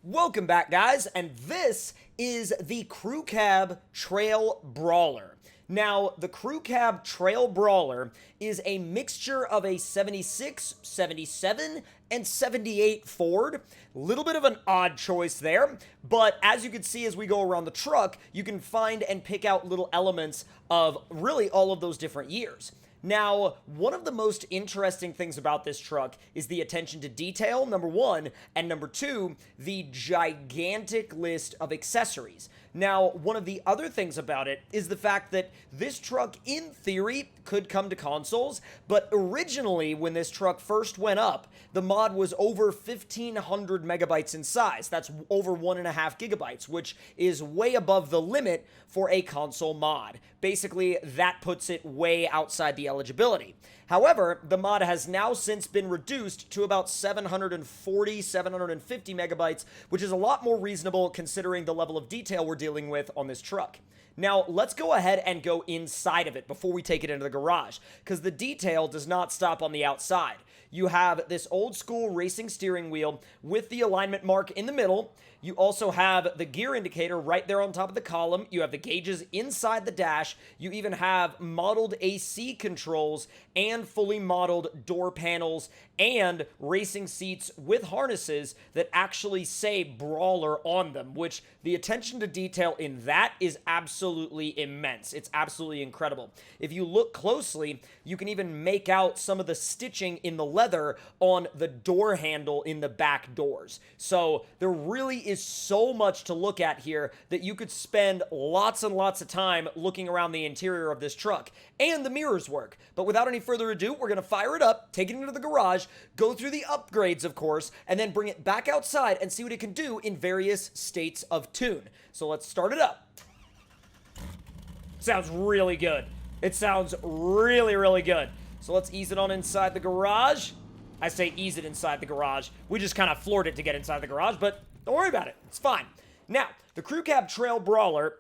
Welcome back, guys, and this is the Crew Cab Trail Brawler. Now, the Crew Cab Trail Brawler is a mixture of a 76, 77, and 78 Ford. Little bit of an odd choice there, but as you can see as we go around the truck, you can find and pick out little elements of really all of those different years. Now, one of the most interesting things about this truck is the attention to detail, number one, and number two, the gigantic list of accessories. Now, one of the other things about it is the fact that this truck, in theory, could come to consoles, but originally, when this truck first went up, the mod was over 1,500 megabytes in size. That's over 1.5 gigabytes, which is way above the limit for a console mod. Basically, that puts it way outside the eligibility. However, the mod has now since been reduced to about 740, 750 megabytes, which is a lot more reasonable considering the level of detail we're dealing with on this truck. Now, let's go ahead and go inside of it before we take it into the garage, because the detail does not stop on the outside. You have this old school racing steering wheel with the alignment mark in the middle. You also have the gear indicator right there on top of the column. You have the gauges inside the dash. You even have modeled AC controls and fully modeled door panels and racing seats with harnesses that actually say Brawler on them, which the attention to detail in that is absolutely immense. It's absolutely incredible. If you look closely, you can even make out some of the stitching in the leather on the door handle in the back doors. So there really is so much to look at here that you could spend lots and lots of time looking around the interior of this truck. And the mirrors work. But without any further ado, we're going to fire it up, take it into the garage, go through the upgrades, of course, and then bring it back outside and see what it can do in various states of tune. So let's start it up. Sounds really good. It sounds really, really good. So let's ease it on inside the garage. I say ease it inside the garage. We just kind of floored it to get inside the garage, but don't worry about it. It's fine. Now, the Crew Cab Trail Brawler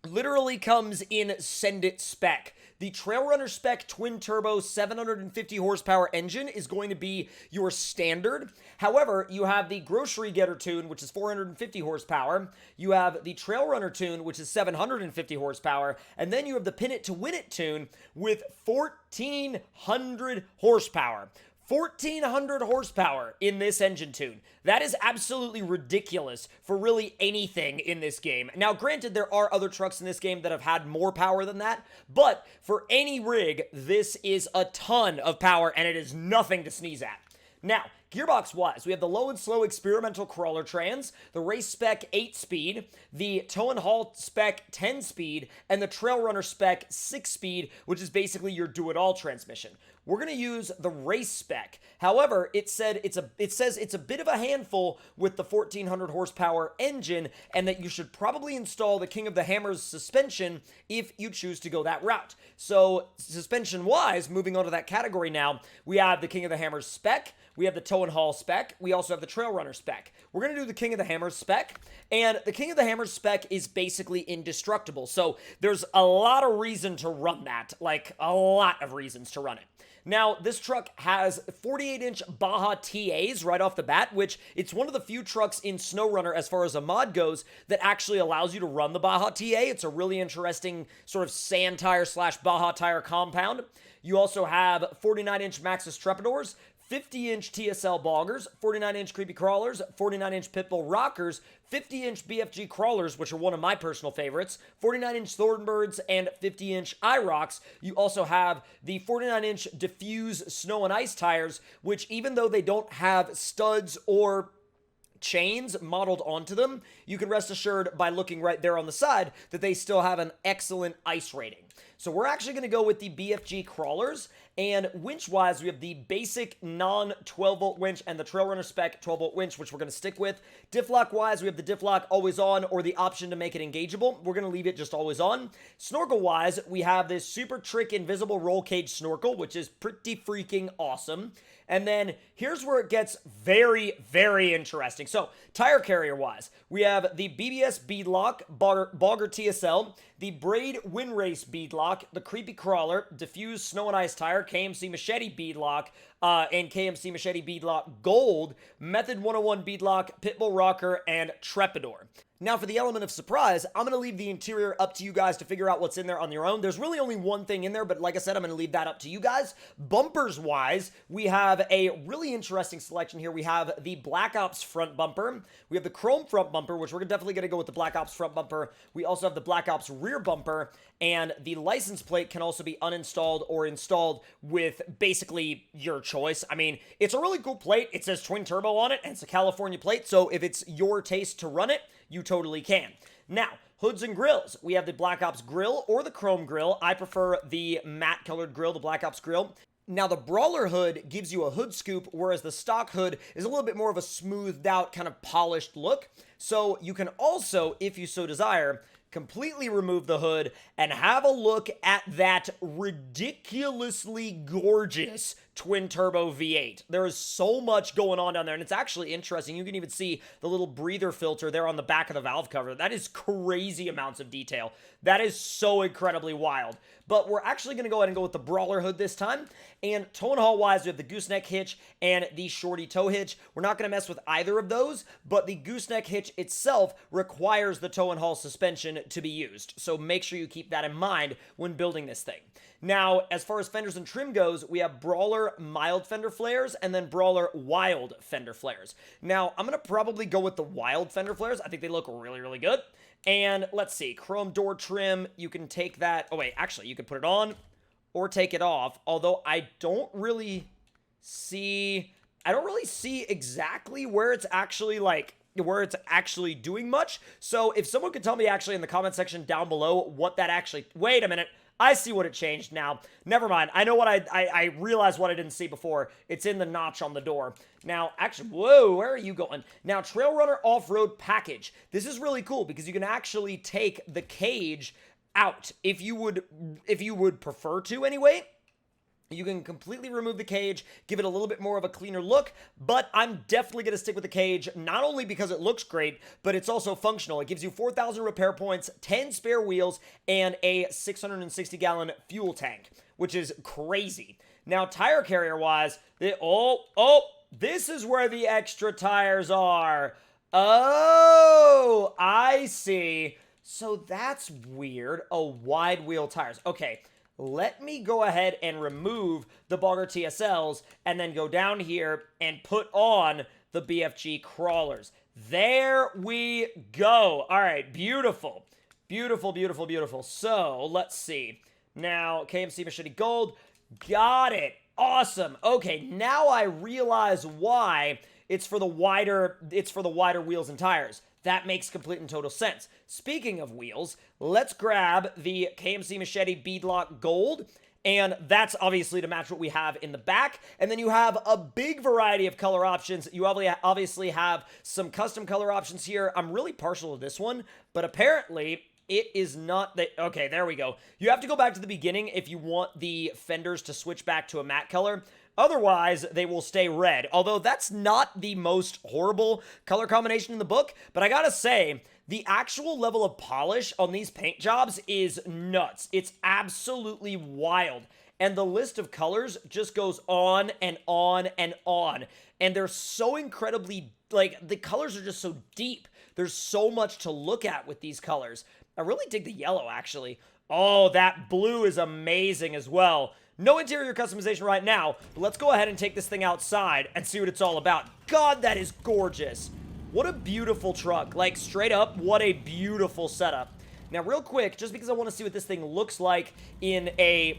literally comes in Send It spec. The TrailRunner spec twin turbo 750 horsepower engine is going to be your standard. However, you have the Grocery Getter tune, which is 450 horsepower. You have the TrailRunner tune, which is 750 horsepower. And then you have the Pin It to Win It tune with 1,400 horsepower. 1,400 horsepower in this engine tune. That is absolutely ridiculous for really anything in this game. Now, granted, there are other trucks in this game that have had more power than that, but for any rig, this is a ton of power, and it is nothing to sneeze at. Now, gearbox-wise, we have the low and slow experimental crawler trans, the race spec 8-speed, the tow and haul spec 10-speed, and the TrailRunner spec 6-speed, which is basically your do-it-all transmission. We're going to use the race spec. However, it says it's a bit of a handful with the 1,400 horsepower engine, and that you should probably install the King of the Hammers suspension if you choose to go that route. So, suspension-wise, moving on to that category now, we have the King of the Hammers spec, we have the tow and haul spec, we also have the TrailRunner spec. We're going to do the King of the Hammers spec, and the King of the Hammers spec is basically indestructible, so there's a lot of reason to run that, like a lot of reasons to run it. Now, this truck has 48-inch Baja TAs right off the bat, which it's one of the few trucks in SnowRunner as far as a mod goes that actually allows you to run the Baja TA. It's a really interesting sort of sand tire slash Baja tire compound. You also have 49-inch Maxxis Trepadors, 50-inch TSL boggers, 49-inch creepy crawlers, 49-inch pitbull rockers, 50-inch BFG crawlers, which are one of my personal favorites, 49-inch Thornbirds, and 50-inch IROCs. You also have the 49-inch diffuse snow and ice tires, which even though they don't have studs or chains modeled onto them, you can rest assured by looking right there on the side that they still have an excellent ice rating. So we're actually going to go with the BFG crawlers, and winch-wise, we have the basic non-12-volt winch and the TrailRunner spec 12-volt winch, which we're going to stick with. Diff lock-wise, we have the diff lock always on or the option to make it engageable. We're going to leave it just always on. Snorkel-wise, we have this Super Trick Invisible Roll Cage Snorkel, which is pretty freaking awesome. And then here's where it gets very, very interesting. So, tire carrier-wise, we have the BBS Beadlock, Bogger TSL, the Braid Wind Race Beadlock, the Creepy Crawler, Diffuse Snow and Ice Tire, KMC Machete Beadlock, and KMC Machete Beadlock Gold, Method 101 Beadlock, Pitbull Rocker, and Trepidor. Now, for the element of surprise, I'm going to leave the interior up to you guys to figure out what's in there on your own. There's really only one thing in there, but like I said, I'm going to leave that up to you guys. Bumpers-wise, we have a really interesting selection here. We have the Black Ops front bumper. We have the Chrome front bumper, which we're definitely going to go with the Black Ops front bumper. We also have the Black Ops rear bumper, and the license plate can also be uninstalled or installed with basically your choice. I mean, it's a really cool plate. It says twin turbo on it, and it's a California plate, so if it's your taste to run it, you totally can. Now, hoods and grills. We have the Black Ops grill or the chrome grill. I prefer the matte colored grill, the Black Ops grill. Now, the Brawler hood gives you a hood scoop, whereas the stock hood is a little bit more of a smoothed out, kind of polished look. So you can also, if you so desire, completely remove the hood and have a look at that ridiculously gorgeous twin turbo V8. There is so much going on down there, and it's actually interesting. You can even see the little breather filter there on the back of the valve cover. That is crazy amounts of detail. That is so incredibly wild. But we're actually going to go ahead and go with the Brawler hood this time. And tow and haul wise, we have the gooseneck hitch and the shorty tow hitch. We're not going to mess with either of those, but the gooseneck hitch itself requires the tow and haul suspension to be used. So make sure you keep that in mind when building this thing. Now, as far as fenders and trim goes, we have Brawler mild fender flares and then Brawler wild fender flares. Now, I'm going to probably go with the wild fender flares. I think they look really, really good. And let's see, chrome door trim, you can take that, oh wait, actually, you can put it on or take it off, although I don't really see exactly where it's actually doing much. So if someone could tell me actually in the comment section down below what that actually, wait a minute, I see what it changed now. Never mind. I know what I realized what I didn't see before. It's in the notch on the door. Now, actually, whoa, where are you going? Now, Trail Runner Off-Road Package. This is really cool because you can actually take the cage out if you would prefer to anyway. You can completely remove the cage, give it a little bit more of a cleaner look, but I'm definitely going to stick with the cage, not only because it looks great, but it's also functional. It gives you 4,000 repair points, 10 spare wheels, and a 660-gallon fuel tank, which is crazy. Now, tire carrier-wise, this is where the extra tires are. Oh, I see. So that's weird. Oh, wide wheel tires. Okay. Let me go ahead and remove the Bogger TSLs and then go down here and put on the BFG crawlers. There we go. All right, beautiful. Beautiful, beautiful, beautiful. So, let's see. Now, KMC Machete Gold. Got it. Awesome. Okay, now I realize why it's for the wider wheels and tires. That makes complete and total sense. Speaking of wheels, let's grab the KMC Machete Beadlock Gold, and that's obviously to match what we have in the back. And then you have a big variety of color options. You obviously have some custom color options here. I'm really partial to this one, but apparently it is not the... Okay, there we go. You have to go back to the beginning if you want the fenders to switch back to a matte color. Otherwise, they will stay red. Although that's not the most horrible color combination in the book. But I gotta say, the actual level of polish on these paint jobs is nuts. It's absolutely wild. And the list of colors just goes on and on and on. And they're so incredibly, the colors are just so deep. There's so much to look at with these colors. I really dig the yellow, actually. Oh, that blue is amazing as well. No interior customization right now, but let's go ahead and take this thing outside and see what it's all about. God, that is gorgeous. What a beautiful truck. Straight up, what a beautiful setup. Now, real quick, just because I want to see what this thing looks like in a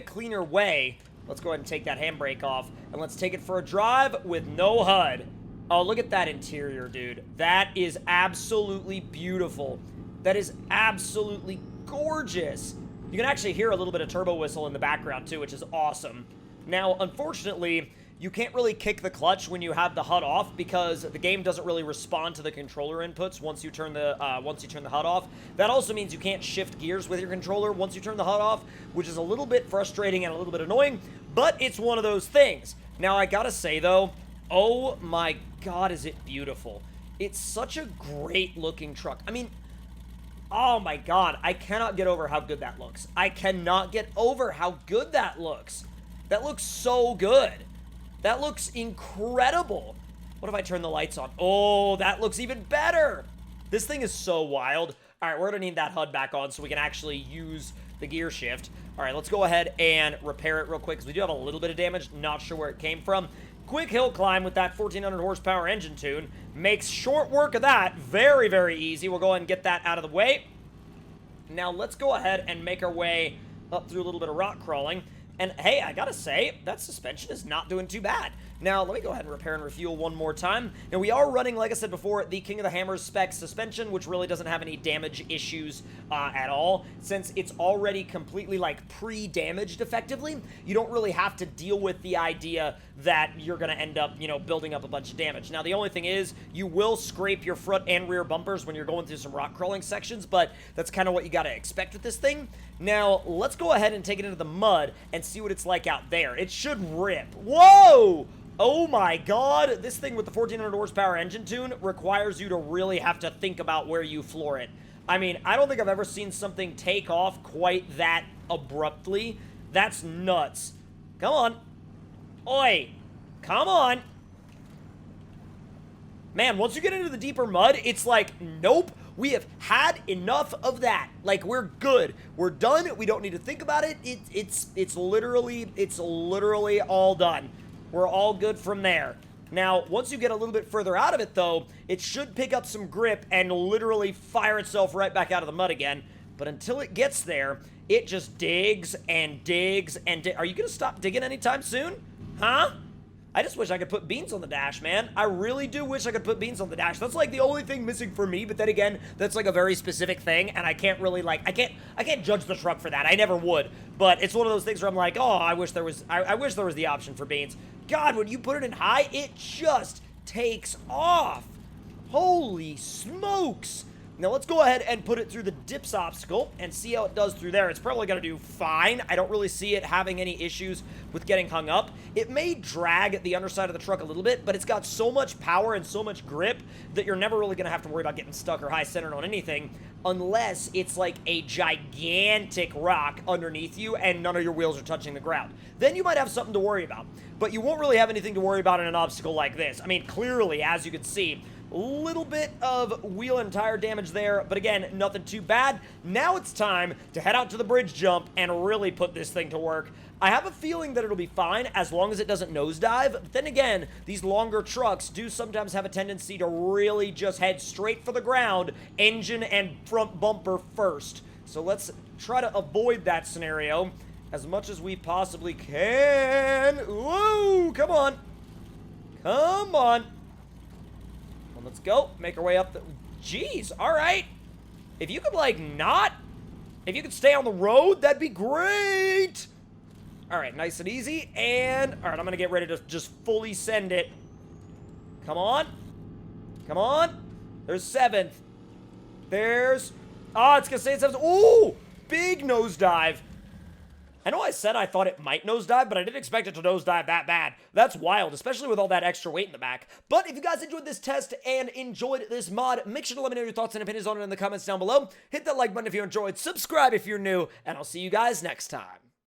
cleaner way, let's go ahead and take that handbrake off, and let's take it for a drive with no HUD. Oh, look at that interior, dude. That is absolutely beautiful. That is absolutely gorgeous. You can actually hear a little bit of turbo whistle in the background, too, which is awesome. Now, unfortunately, you can't really kick the clutch when you have the HUD off because the game doesn't really respond to the controller inputs once you turn the HUD off. That also means you can't shift gears with your controller once you turn the HUD off, which is a little bit frustrating and a little bit annoying, but it's one of those things. Now, I gotta say, though, oh my God, is it beautiful. It's such a great-looking truck. I mean... Oh my God, I cannot get over how good that looks. I cannot get over how good that looks. That looks so good. That looks incredible. What if I turn the lights on? Oh, that looks even better. This thing is so wild. All right, we're going to need that HUD back on so we can actually use the gear shift. All right, let's go ahead and repair it real quick because we do have a little bit of damage. Not sure where it came from. Quick hill climb with that 1400 horsepower engine tune. Makes short work of that very, very easy. We'll go ahead and get that out of the way. Now, let's go ahead and make our way up through a little bit of rock crawling. And hey, I gotta say, that suspension is not doing too bad. Now, let me go ahead and repair and refuel one more time. Now, we are running, like I said before, the King of the Hammers spec suspension, which really doesn't have any damage issues at all. Since it's already completely, like, pre-damaged effectively, you don't really have to deal with the idea that you're gonna end up, you know, building up a bunch of damage. Now, the only thing is, you will scrape your front and rear bumpers when you're going through some rock crawling sections, but that's kind of what you gotta expect with this thing. Now, let's go ahead and take it into the mud and see what it's like out there. It should rip. Whoa! Oh my god, this thing with the 1400 horsepower engine tune requires you to really have to think about where you floor it. I mean, I don't think I've ever seen something take off quite that abruptly. That's nuts. Come on. Oi. Come on. Man, once you get into the deeper mud, it's like, nope. We have had enough of that. Like, we're good. We're done. We don't need to think about it. It's literally all done. We're all good from there. Now, once you get a little bit further out of it, though, it should pick up some grip and literally fire itself right back out of the mud again. But until it gets there, it just digs and digs and Are you gonna stop digging anytime soon? Huh? I just wish I could put beans on the dash, man. I really do wish I could put beans on the dash. That's like the only thing missing for me, but then again, that's like a very specific thing, and I can't really like, I can't judge the truck for that. I never would. But it's one of those things where I'm like, oh, I wish there was the option for beans. God, when you put it in high, it just takes off. Holy smokes. Now let's go ahead and put it through the dips obstacle and see how it does through there. It's probably going to do fine. I don't really see it having any issues with getting hung up. It may drag the underside of the truck a little bit, but it's got so much power and so much grip that you're never really going to have to worry about getting stuck or high-centered on anything unless it's like a gigantic rock underneath you and none of your wheels are touching the ground. Then you might have something to worry about, but you won't really have anything to worry about in an obstacle like this. I mean, clearly, as you can see, little bit of wheel and tire damage there, but again, nothing too bad. Now it's time to head out to the bridge jump and really put this thing to work. I have a feeling that it'll be fine as long as it doesn't nosedive, but then again, these longer trucks do sometimes have a tendency to really just head straight for the ground, engine and front bumper first. So let's try to avoid that scenario as much as we possibly can. Whoa, come on. Come on. Let's go. Make our way up the... Jeez, all right. If you could, like, not... If you could stay on the road, that'd be great. All right, nice and easy. And, all right, I'm going to get ready to just fully send it. Come on. Come on. There's 7th. There's... Oh, it's going to say it's 7th. Ooh, big nosedive. I know I said I thought it might nosedive, but I didn't expect it to nosedive that bad. That's wild, especially with all that extra weight in the back. But if you guys enjoyed this test and enjoyed this mod, make sure to let me know your thoughts and opinions on it in the comments down below. Hit that like button if you enjoyed, subscribe if you're new, and I'll see you guys next time.